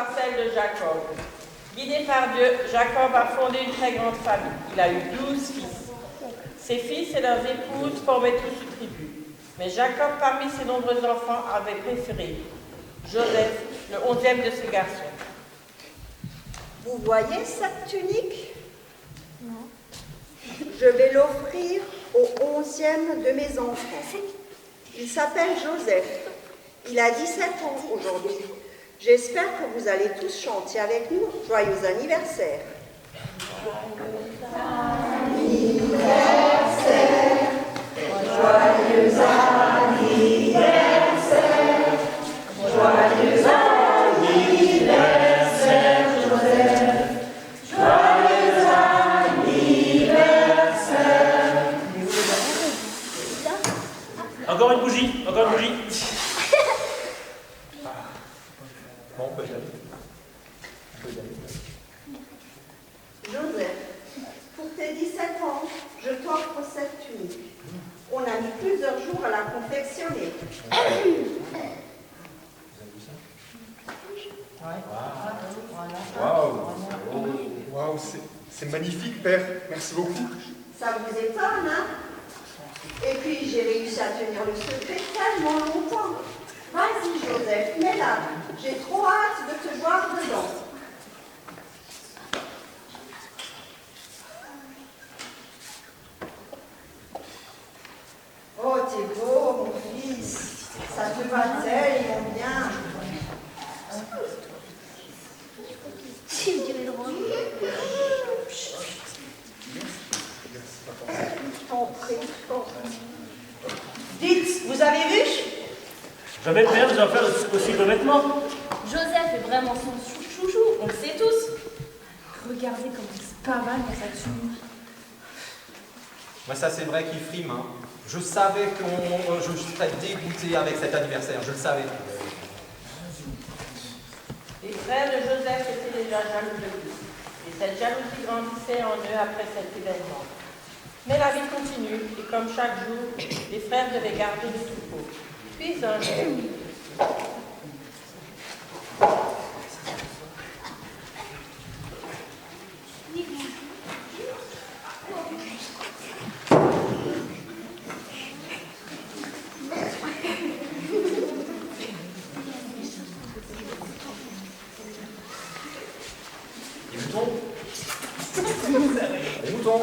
par celle de Jacob. Guidé par Dieu, Jacob a fondé une très grande famille. Il a eu 12 fils. Ses fils et leurs épouses formaient tous une tribu. Mais Jacob, parmi ses nombreux enfants, avait préféré Joseph, le 11e de ses garçons. Vous voyez cette tunique? Non. Je vais l'offrir au 11e de mes enfants. Il s'appelle Joseph. Il a 17 ans aujourd'hui. J'espère que vous allez tous chanter avec nous. Joyeux anniversaire. Joyeux anniversaire. Joyeux anniversaire. Joyeux anniversaire, Joseph. Joyeux anniversaire. Encore une bougie, encore une bougie. Bon, on peut y aller. Joseph, pour tes 17 ans, je t'offre cette tunique. On a mis plusieurs jours à la confectionner. Vous avez vu ça? Waouh! Waouh, c'est magnifique, Père. Merci beaucoup. Ça vous étonne, hein? Et puis, j'ai réussi à tenir le secret tellement longtemps. Vas-y, Joseph, mets-la. J'ai trop hâte de te voir dedans. Oh, t'es beau, mon fils. Ça te va tellement bien. Si, vous direz drôle. T'en prie, t'en prie. Dites, vous avez vu? Jamais le père nous a offert aussi de vêtements. Joseph est vraiment son chouchou, on le sait tous. Regardez comme il se pavane dans sa tunique. Moi, ça, c'est vrai qu'il frime. Hein. Je savais que je serais dégoûté avec cet anniversaire. Je le savais. Les frères de Joseph étaient déjà jaloux de lui. Et cette jalousie grandissait en eux après cet événement. Mais la vie continue, et comme chaque jour, les frères devaient garder le troupeau. Puis un jour, Les moutons. Les moutons. Les moutons.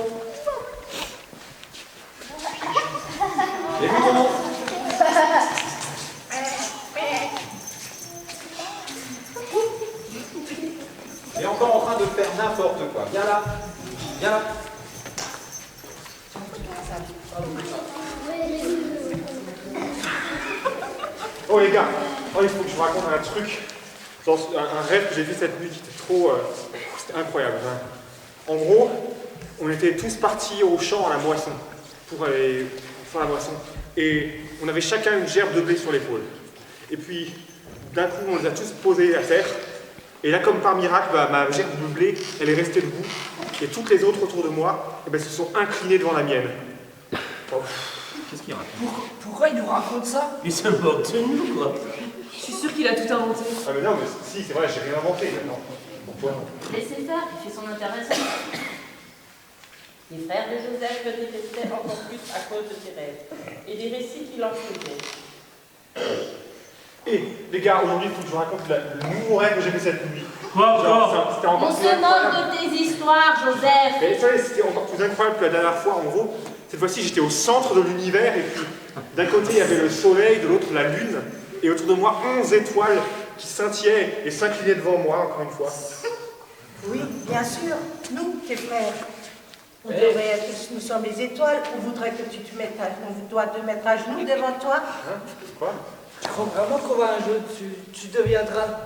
Il est encore en train de faire n'importe quoi. Viens là. Viens là. Oh les gars, oh, il faut que je vous raconte un truc. Genre, un rêve que j'ai fait cette nuit qui était trop... c'était incroyable. Hein. En gros, on était tous partis au champ à la moisson pour aller faire la moisson. Et on avait chacun une gerbe de blé sur l'épaule. Et puis, d'un coup, on les a tous posés à terre. Et là, comme par miracle, bah, ma gerbe de blé, elle est restée debout. Et toutes les autres autour de moi, eh ben, se sont inclinées devant la mienne. Oh. Qu'est-ce qu'il raconte? Pourquoi il nous raconte ça? Il se moque de nous, quoi. Je suis sûr qu'il a tout inventé. Ah mais non, mais si, c'est vrai, j'ai rien inventé maintenant. Pourquoi? Laissez faire, il fait son intéressant. les frères de Joseph le détestaient encore plus à cause de ses rêves et des récits qu'il en faisait. Et les gars, aujourd'hui, il faut que je vous raconte le nouveau rêve que j'ai fait cette nuit. Quoi encore? C'était encore On plus se incroyable. moque de tes histoires, Joseph. Mais ça, c'était encore plus incroyable que la dernière fois. En gros, cette fois-ci, j'étais au centre de l'univers et puis d'un côté, il y avait le soleil, de l'autre, la lune. Et autour de moi, 11 étoiles qui scintillaient et s'inclinaient devant moi, encore une fois. Oui, bien sûr, nous, tes frères. On devrait être, nous sommes les étoiles, on voudrait que tu te mettes on doit te mettre à genoux devant toi. Hein? Quoi? Tu crois vraiment qu'on va un jour, tu deviendras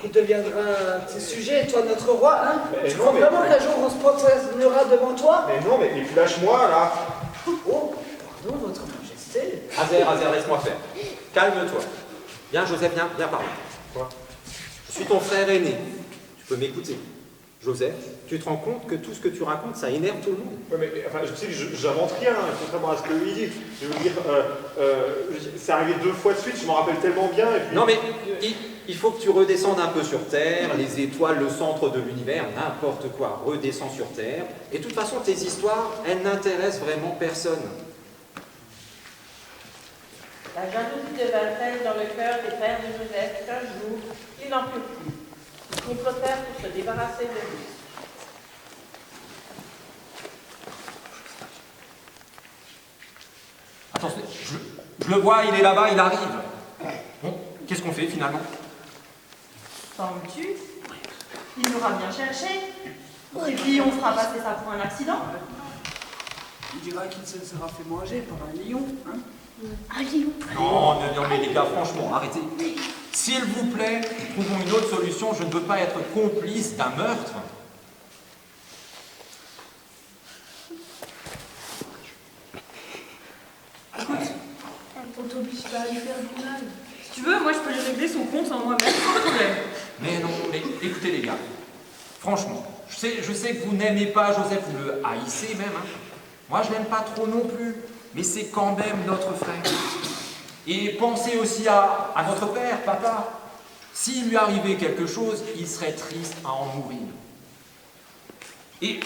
un de tes sujets, toi notre roi, hein? Mais Tu non, crois mais- vraiment qu'un jour on se prosternera devant toi? Mais non, mais et puis lâche-moi, là. Oh, pardon, votre majesté. Azer, laisse-moi faire. Calme-toi. Viens, Joseph, viens par là. Quoi? Je suis ton frère aîné. Tu peux m'écouter. Joseph, tu te rends compte que tout ce que tu racontes, ça énerve tout le monde. Ouais, mais enfin, je sais que j'invente rien, contrairement à ce que lui dit. Je veux dire, c'est arrivé 2 fois de suite, je m'en rappelle tellement bien. Et puis... Non mais, il faut que tu redescendes un peu sur Terre, les étoiles, le centre de l'univers, n'importe quoi, redescends sur Terre. Et de toute façon, tes histoires, elles n'intéressent vraiment personne. La jalousie devint telle dans le cœur des pères de Joseph qu'un jour, ils n'en purent plus. Ils complotèrent pour se débarrasser de lui. Attention, je le vois, il est là-bas, il arrive. Bon, qu'est-ce qu'on fait finalement? Sens-tu? Il nous aura bien cherché. Et puis on fera passer ça pour un accident. Il dira qu'il se sera fait manger par un lion, hein? Un lion. Non, mais les gars, franchement, arrêtez. S'il vous plaît, trouvons une autre solution, je ne veux pas être complice d'un meurtre. On t'oblige pas à lui faire du mal. Si tu veux, moi je peux lui régler son compte en moi-même sans problème. Mais non, mais écoutez les gars, franchement, je sais que vous n'aimez pas Joseph, vous le haïssez même, hein. Moi je l'aime pas trop non plus, mais c'est quand même notre frère. Et pensez aussi à notre père, papa. S'il lui arrivait quelque chose, il serait triste à en mourir. Et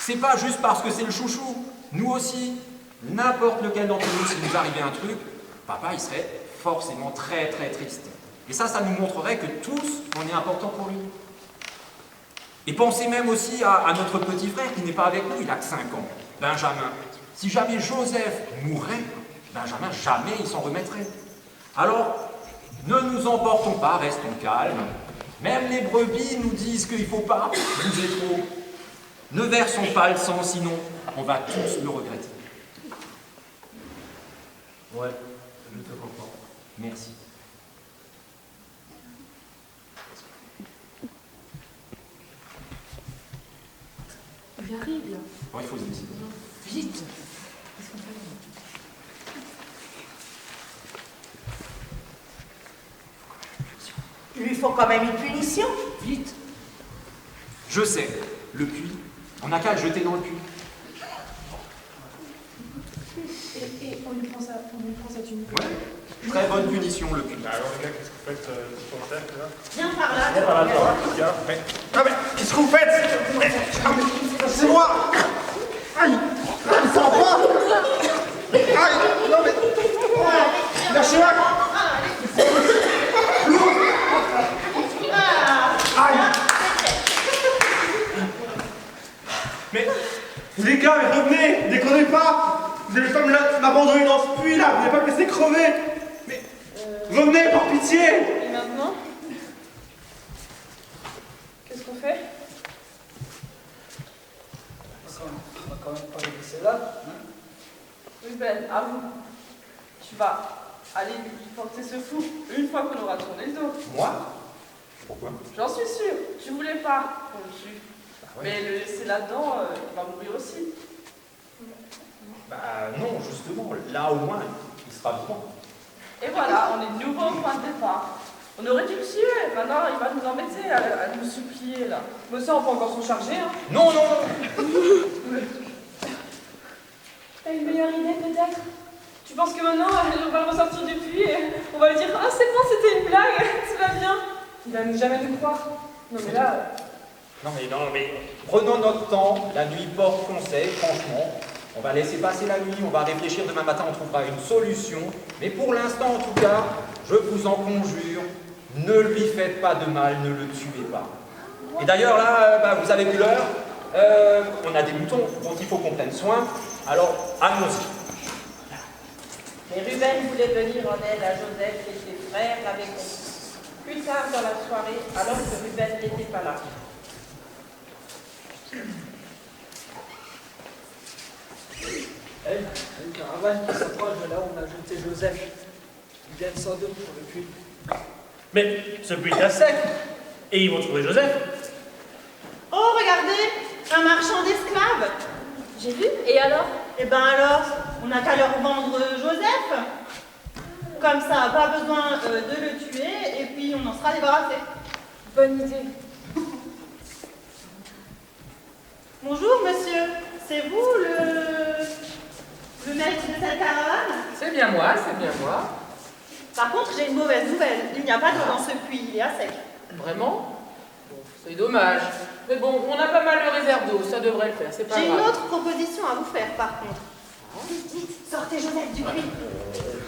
c'est pas juste parce que c'est le chouchou, nous aussi, n'importe lequel d'entre nous, s'il nous arrivait un truc, papa il serait forcément très très triste. Et ça nous montrerait que tous, on est important pour lui. Et pensez même aussi à notre petit frère qui n'est pas avec nous, il a que 5 ans, Benjamin. Si jamais Joseph mourait, Benjamin, jamais il s'en remettrait. Alors, ne nous emportons pas, restons calmes. Même les brebis nous disent qu'il ne faut pas bouger trop. Ne versons pas le sang, sinon on va tous le regretter. Ouais, je te comprends. Merci. Il arrive là. Bon, il faut se décider. Vite. Qu'est-ce qu'on fait? Il lui faut quand même une punition. Vite. Je sais, le puits, on n'a qu'à le jeter dans le puits. Et on lui prend sa tunique. Ouais, très bonne punition, le puits. Alors les gars, qu'est-ce que vous faites sur le cercle là? Viens par là. Viens par là, toi. Non mais, qu'est-ce que vous faites? C'est moi! Aïe! Ça va pas! Aïe! Non mais... Lâchez-la! Aïe! Mais... Les gars, mais revenez! Déconnez pas! Vous allez pas m'abandonner dans ce puits là! Vous n'allez pas me laisser crever! Mais... Revenez, par pitié! Et maintenant? Qu'est-ce qu'on fait? On va quand même pas le laisser là, hein? Ruben, avoue. Tu vas aller lui porter ce fou une fois qu'on aura tourné le dos. Moi? Pourquoi? J'en suis sûre. Tu voulais pas qu'on le tue. Ouais. Mais le laisser là-dedans, il va mourir aussi. Bah non, justement, là au moins, il sera vivant. Et voilà, on est de nouveau au point de départ. On aurait dû le tuer. Maintenant, il va nous embêter à nous supplier là. Mais ça, on peut encore s'en charger, hein. Non, non, non! T'as une meilleure idée peut-être? Tu penses que maintenant, on va le ressortir du puits et on va lui dire « Ah, c'est bon, c'était une blague, tout va bien !» Il va jamais nous croire. Non mais là... Non, mais prenons notre temps, la nuit porte conseil, franchement. On va laisser passer la nuit, on va réfléchir, demain matin on trouvera une solution. Mais pour l'instant, en tout cas, je vous en conjure, ne lui faites pas de mal, ne le tuez pas. Et d'ailleurs, là, vous avez vu l'heure, on a des moutons dont il faut qu'on prenne soin, alors allons-y. Mais Ruben voulait venir en aide à Joseph et ses frères l'avaient compris. Plus tard dans la soirée, alors que Ruben n'était pas là. Une caravane qui s'approche de là où on a jeté Joseph. Ils viennent sans doute pour le puits. Mais ce puits est à sec. Et ils vont trouver Joseph. Oh, regardez, un marchand d'esclaves. J'ai vu, et alors? Eh ben alors, on n'a qu'à leur vendre Joseph. Comme ça, pas besoin de le tuer, et puis on en sera débarrassé. Bonne idée. Bonjour, monsieur. C'est vous le maître de cette caravane? C'est bien moi, c'est bien moi. Par contre, j'ai une mauvaise nouvelle. Il n'y a pas d'eau dans ce puits, il est à sec. Vraiment? Bon, c'est dommage. Mais bon, on a pas mal de réserve d'eau, ça devrait le faire, c'est pas grave. J'ai une autre proposition à vous faire, par contre. Vite, vite, sortez Joseph du puits.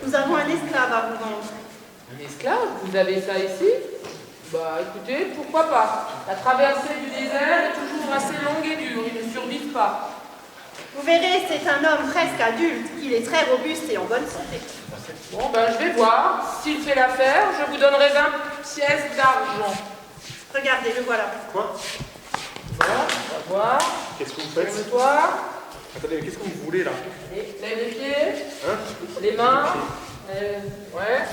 Nous avons un esclave à vous vendre. Un esclave? Vous avez ça ici? Bah écoutez, pourquoi pas? La traversée du désert est toujours assez longue et dure, ils ne survivent pas. Vous verrez, c'est un homme presque adulte. Il est très robuste et en bonne santé. Bon, ben je vais voir. S'il fait l'affaire, je vous donnerai 20 pièces d'argent. Regardez, le voilà. Quoi? Bon, on va voir. Qu'est-ce que vous faites? Calme-toi. Attendez, qu'est-ce que vous voulez là? Allez, lève les pieds. Hein? Les mains. Ouais.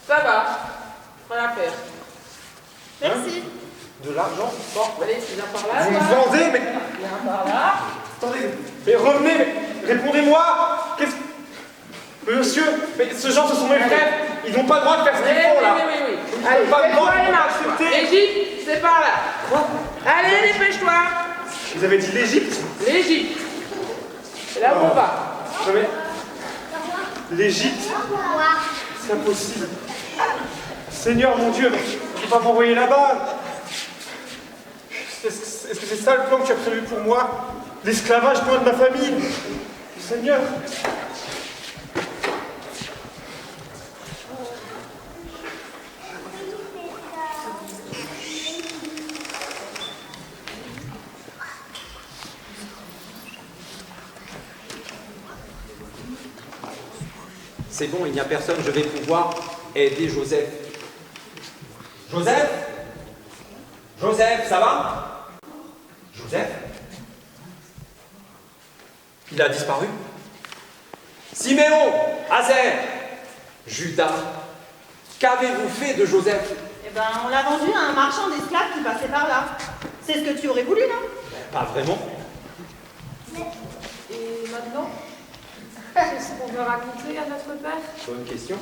Ça va. Je ferai l'affaire. Merci. De l'argent? Bon. Allez, tu viens par là. Vous me toi. vendez, mais... Viens par là. Attendez, mais revenez, mais répondez-moi! Qu'est-ce... Monsieur, mais ce genre, ce sont mes frères. Ils n'ont pas le droit de faire ce qu'ils font là. Oui. Ils Allez, n'ont pas le droit fais-toi les de marches. accepter. L'Égypte, c'est par là. Quoi? Allez, dépêche-toi. Vous avez dit l'Égypte? L'Égypte. C'est là où on va. Non mais... L'Égypte? C'est impossible. Seigneur mon Dieu, mais tu ne peux pas m'envoyer là-bas. Est-ce que c'est ça le plan que tu as prévu pour moi? L'esclavage loin de ma famille? Seigneur. C'est bon, il n'y a personne, je vais pouvoir aider Joseph. Joseph? Joseph, ça va? Joseph? Il a disparu. Siméon, Azer, Judas, qu'avez-vous fait de Joseph? Eh ben, on l'a vendu à un marchand d'esclaves qui passait par là. C'est ce que tu aurais voulu, non? Pas vraiment. Et maintenant, qu'est-ce qu'on veut raconter à notre père? Bonne question.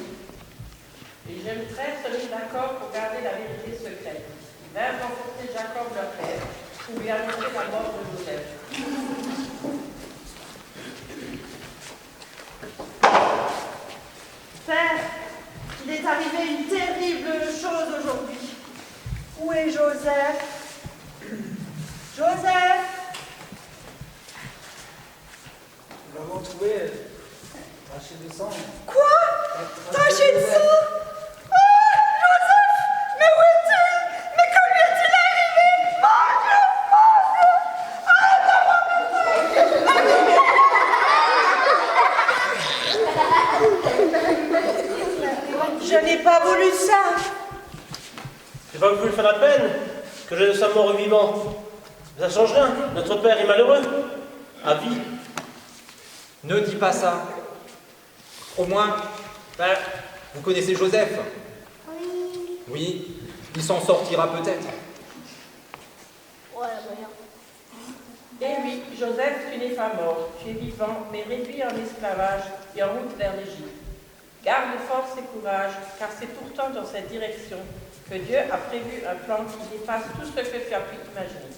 Et j'aimerais se mettre d'accord pour garder la vérité secrète. Ils vinrent rencontrer Jacob leur père pour lui annoncer la mort de Joseph. Père, il est arrivé une terrible chose aujourd'hui. Où est Joseph? Joseph? Nous l'avons trouvé taché de sang. Quoi? Taché de sang? Oh, Joseph! Mais où es-tu? Mais que lui est-il arrivé? Mon Dieu! Je n'ai pas voulu ça. C'est pas que vous lui faire la peine que je sois mort ou vivant. Ça change rien. Notre père est malheureux. À vie. Ne dis pas ça. Au moins, vous connaissez Joseph? Oui. Oui, il s'en sortira peut-être. Voilà, voyons. Et oui, Joseph, tu n'es pas mort, tu es vivant, mais réduit en esclavage et en route vers l'Égypte. Garde force et courage, car c'est pourtant dans cette direction que Dieu a prévu un plan qui dépasse tout ce que tu as pu imaginer.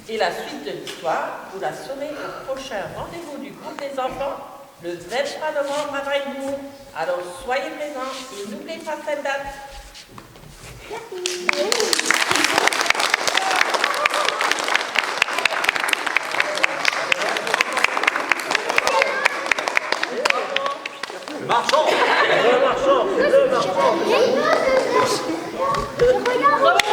Et la suite de l'histoire, vous la saurez au prochain rendez-vous du groupe des enfants, le 23 novembre à Weilbourg. Alors soyez présents et n'oubliez pas cette date. Le marchand! Le marchand! Le marchand! Regarde,